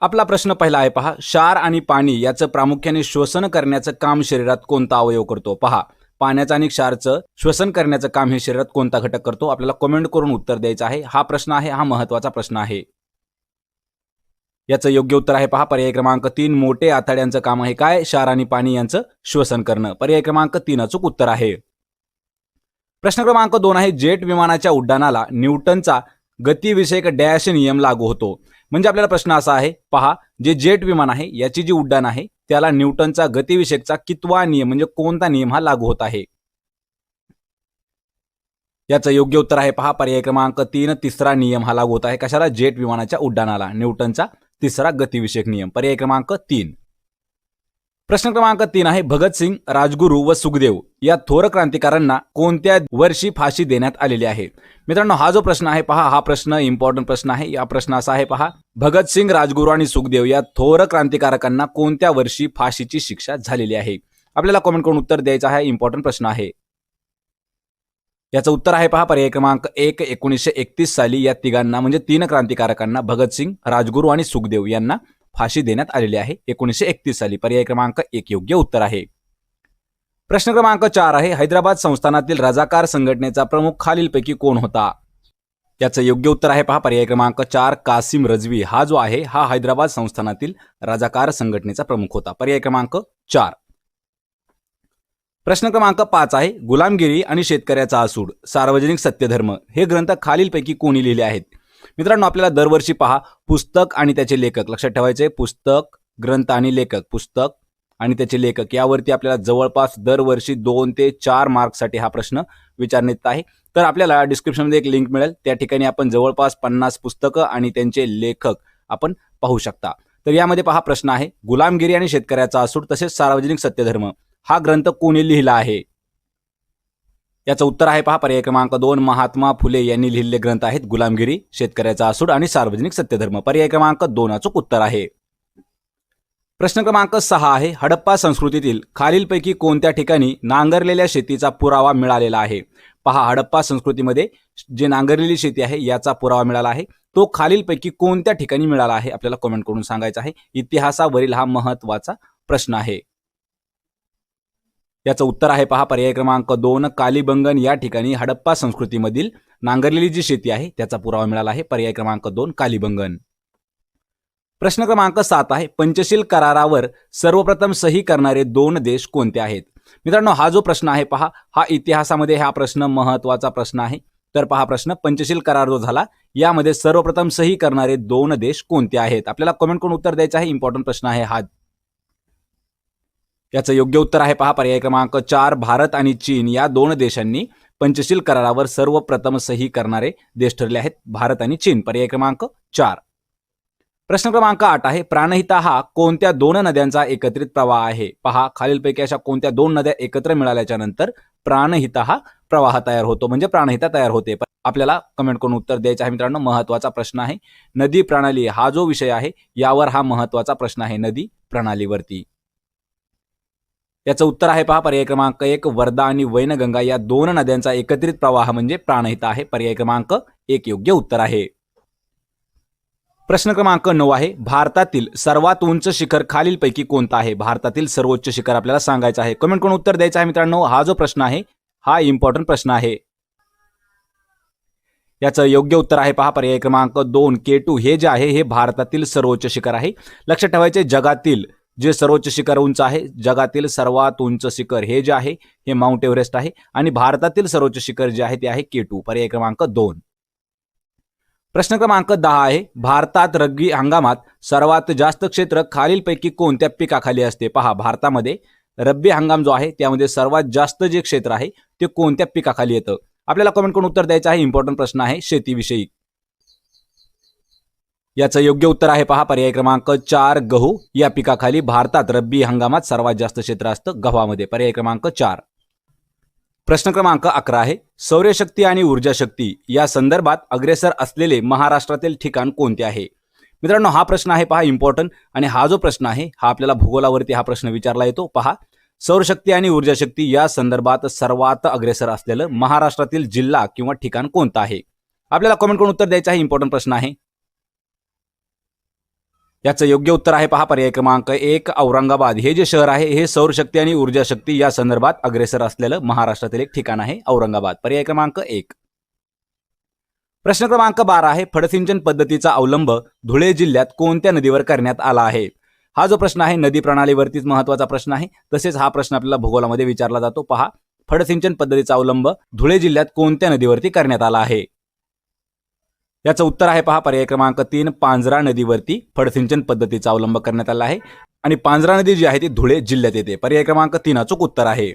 आपला प्रश्न पहिला आहे पहा, क्षार आणि पाणी याचं प्रामुख्याने श्वसन करण्याचं काम शरीरात कोणता अवयव करतो? पहा, पाण्याचं आणि क्षारचं श्वसन करण्याचं काम हे शरीरात कोणता घटक करतो? आपल्याला कमेंट करून उत्तर द्यायचं आहे. हा प्रश्न आहे, हा महत्वाचा प्रश्न आहे. याचं योग्य उत्तर आहे पहा पर्याय क्रमांक 3, मोठे आतड्यांचं काम आहे काय? क्षार आणि पाणी यांचं श्वसन करणं. पर्याय क्रमांक 3 अचूक उत्तर आहे. प्रश्न क्रमांक 2 आहे, जेट विमानाच्या उड्डाणाला न्यूटनचा गतिविषयक डॅश नियम लागू होतो. म्हणजे आपल्याला प्रश्न असा आहे, पहा, जे जेट विमान आहे याची जी उड्डाण आहे त्याला न्यूटनचा गतिविषयकचा कितवा नियम म्हणजे कोणता नियम हा लागू होत आहे? याचं योग्य उत्तर आहे पहा पर्याय क्रमांक 3, तिसरा नियम हा लागू होत आहे. कशाला? जेट विमानाच्या उड्डाणाला न्यूटनचा तिसरा गतिविषयक नियम. पर्याय क्रमांक 3. प्रश्न क्रमांक 3 आहे, भगतसिंग, राजगुरू व सुखदेव या थोर क्रांतिकारांना कोणत्या वर्षी फाशी देण्यात आलेली आहे? मित्रांनो, हा जो प्रश्न आहे पहा, हा प्रश्न इम्पॉर्टंट प्रश्न आहे. या प्रश्न असा आहे पहा, भगतसिंग, राजगुरू आणि सुखदेव या थोर क्रांतिकारकांना कोणत्या वर्षी फाशीची शिक्षा झालेली आहे? आपल्याला कमेंट करून उत्तर द्यायचं आहे. इम्पॉर्टंट प्रश्न आहे. याचं उत्तर आहे पहा पर्याय क्रमांक 1, 1931 साली या तिघांना म्हणजे 3 क्रांतिकारकांना भगतसिंग, राजगुरू आणि सुखदेव यांना फाशी देण्यात आलेली आहे 1931 साली. पर्याय क्रमांक 1 योग्य उत्तर आहे. प्रश्न क्रमांक 4 आहे, हैदराबाद संस्थानातील रजाकार संघटनेचा प्रमुख खालीलपैकी कोण होता? याचं योग्य उत्तर आहे पहा पर्याय क्रमांक 4, कासिम रजवी. हा जो आहे हा हैदराबाद संस्थानातील रजाकार संघटनेचा प्रमुख होता. पर्याय क्रमांक 4. प्रश्न क्रमांक 5 आहे, गुलामगिरी आणि शेतकऱ्याचा आसूड, सार्वजनिक सत्यधर्म हे ग्रंथ खालीलपैकी कोणी लिहिले आहेत? मित्रांनो, आपल्याला दरवर्षी पहा पुस्तक आणि त्याचे लेखक लक्षात ठेवायचे. पुस्तक, ग्रंथ आणि लेखक, पुस्तक आणि त्याचे लेखक यावरती आपल्याला जवळपास दरवर्षी 2 ते 4 मार्क्ससाठी हा प्रश्न विचारण्यात येत आहे. तर आपल्याला डिस्क्रिप्शनमध्ये एक लिंक मिळेल, त्या ठिकाणी आपण जवळपास 50 पुस्तकं आणि त्यांचे लेखक आपण पाहू शकता. तर यामध्ये पहा प्रश्न आहे, गुलामगिरी आणि शेतकऱ्याचा आसूड तसेच सार्वजनिक सत्यधर्म हा ग्रंथ कोणी लिहिला आहे? याचं उत्तर आहे पहा पर्याय क्रमांक 2, महात्मा फुले यांनी लिहिलेले ग्रंथ आहेत गुलामगिरी, शेतकऱ्याचा आसूड आणि सार्वजनिक सत्यधर्म. पर्याय क्रमांक 2 अचूक उत्तर आहे. प्रश्न क्रमांक 6 आहे, हडप्पा संस्कृतीतील खालीलपैकी कोणत्या ठिकाणी नांगरलेल्या शेतीचा पुरावा मिळालेला आहे? पहा, हडप्पा संस्कृतीमध्ये जे नांगरलेली शेती आहे याचा पुरावा मिळाला आहे. तो खालीलपैकी कोणत्या ठिकाणी मिळाला आहे? आपल्याला कमेंट करून सांगायचं आहे. इतिहासावरील हा महत्वाचा प्रश्न आहे. याचं उत्तर आहे पहा पर्याय क्रमांक 2, कालीबंगन या ठिकाणी हडप्पा संस्कृतीमधील नांगरलेली जी शेती आहे त्याचा पुरावा मिळाला आहे. पर्याय क्रमांक 2, कालीबंगन. प्रश्न क्रमांक 7 आहे, पंचशील करारावर सर्वप्रथम सही करणारे 2 देश कोणते आहेत? मित्रांनो, हा जो प्रश्न आहे पहा, हा इतिहासामध्ये हा प्रश्न महत्वाचा प्रश्न आहे. तर पहा प्रश्न, पंचशील करार जो झाला यामध्ये सर्वप्रथम सही करणारे 2 देश कोणते आहेत? आपल्याला कमेंट करून उत्तर द्यायचं आहे. इम्पॉर्टंट प्रश्न आहे हा. याचं योग्य उत्तर आहे पहा पर्याय क्रमांक 4, भारत आणि चीन या 2 देशांनी पंचशील करारावर सर्वप्रथम सही करणारे देश ठरले आहेत, भारत आणि चीन. पर्याय क्रमांक 4. प्रश्न क्रमांक 8 आहे, प्राणहिता हा कोणत्या 2 नद्यांचा एकत्रित प्रवाह आहे? पहा, खालीलपैकी अशा कोणत्या 2 नद्या एकत्र मिळाल्याच्या नंतर प्राणहिता हा प्रवाह तयार होतो म्हणजे प्राणहिता तयार होते? आपल्याला कमेंट करून उत्तर द्यायचं आहे. मित्रांनो, महत्वाचा प्रश्न आहे. नदी प्रणाली हा जो विषय आहे यावर हा महत्वाचा प्रश्न आहे, नदी प्रणालीवरती. याचं उत्तर आहे पहा पर्याय क्रमांक 1, वर्धा आणि वैनगंगा या 2 नद्यांचा एकत्रित प्रवाह म्हणजे प्राणहिता आहे. पर्याय क्रमांक 1 योग्य उत्तर आहे. प्रश्न क्रमांक 9 आहे, भारतातील सर्वात उंच शिखर खालीलपैकी कोणतं आहे? भारतातील सर्वोच्च शिखर आपल्याला सांगायचं आहे. कमेंट करून उत्तर द्यायचं आहे. मित्रांनो, हा जो प्रश्न आहे हा इम्पॉर्टंट प्रश्न आहे. याचं योग्य उत्तर आहे पहा पर्याय क्रमांक 2, K2 हे जे आहे हे भारतातील सर्वोच्च शिखर आहे. लक्षात ठेवायचे, जगातील जे सर्वोच्च शिखर उंच आहे, जगातील सर्वात उंच शिखर हे जे आहे हे माउंट एव्हरेस्ट आहे आणि भारतातील सर्वोच्च शिखर जे आहे ते आहे K2. पर्याय क्रमांक 2. प्रश्न क्रमांक 10 आहे, भारतात रब्बी हंगामात सर्वात जास्त क्षेत्र खालीलपैकी कोणत्या पिकाखाली असते? पहा, भारतामध्ये रब्बी हंगाम जो आहे त्यामध्ये सर्वात जास्त जे क्षेत्र आहे ते कोणत्या पिकाखाली येतं? आपल्याला कमेंट करून उत्तर द्यायचं आहे. इम्पॉर्टंट प्रश्न आहे शेतीविषयी. याचं योग्य उत्तर आहे पहा पर्याय क्रमांक 4, गहू या पिकाखाली भारतात रब्बी हंगामात सर्वात जास्त क्षेत्र असतं गव्हामध्ये. पर्याय क्रमांक 4. प्रश्न क्रमांक 11 आहे, सौरशक्ती आणि ऊर्जा शक्ती या संदर्भात अग्रेसर असलेले महाराष्ट्रातील ठिकाण कोणते आहे? मित्रांनो, हा प्रश्न आहे पहा इम्पॉर्टंट आणि हा जो प्रश्न आहे हा आपल्याला भूगोलावरती हा प्रश्न विचारला येतो. पहा, सौरशक्ती आणि ऊर्जा शक्ती या संदर्भात सर्वात अग्रेसर असलेलं महाराष्ट्रातील जिल्हा किंवा ठिकाण कोणतं आहे? आपल्याला कमेंट करून उत्तर द्यायचं आहे. इम्पॉर्टंट प्रश्न आहे. याचं योग्य उत्तर आहे पहा पर्याय क्रमांक 1 औरंगाबाद. हे जे शहर आहे हे सौरशक्ती आणि ऊर्जा शक्ती या संदर्भात अग्रेसर असलेलं महाराष्ट्रातील एक ठिकाण आहे औरंगाबाद. पर्याय क्रमांक 1. प्रश्न क्रमांक 12 आहे, फळसिंचन पद्धतीचा अवलंब धुळे जिल्ह्यात कोणत्या नदीवर करण्यात आला आहे? हा जो प्रश्न आहे नदी प्रणालीवरतीच महत्वाचा प्रश्न आहे. तसेच हा प्रश्न आपल्याला भूगोलामध्ये विचारला जातो. पहा, फळसिंचन पद्धतीचा अवलंब धुळे जिल्ह्यात कोणत्या नदीवरती करण्यात आला आहे? याचं उत्तर आहे पहा पर्याय क्रमांक 3 पांझरा नदीवरती फळसिंचन पद्धतीचा अवलंब करण्यात आला आहे आणि पांझरा नदी जी आहे ती धुळे जिल्ह्यात येते. पर्याय क्रमांक 3 अचूक उत्तर आहे.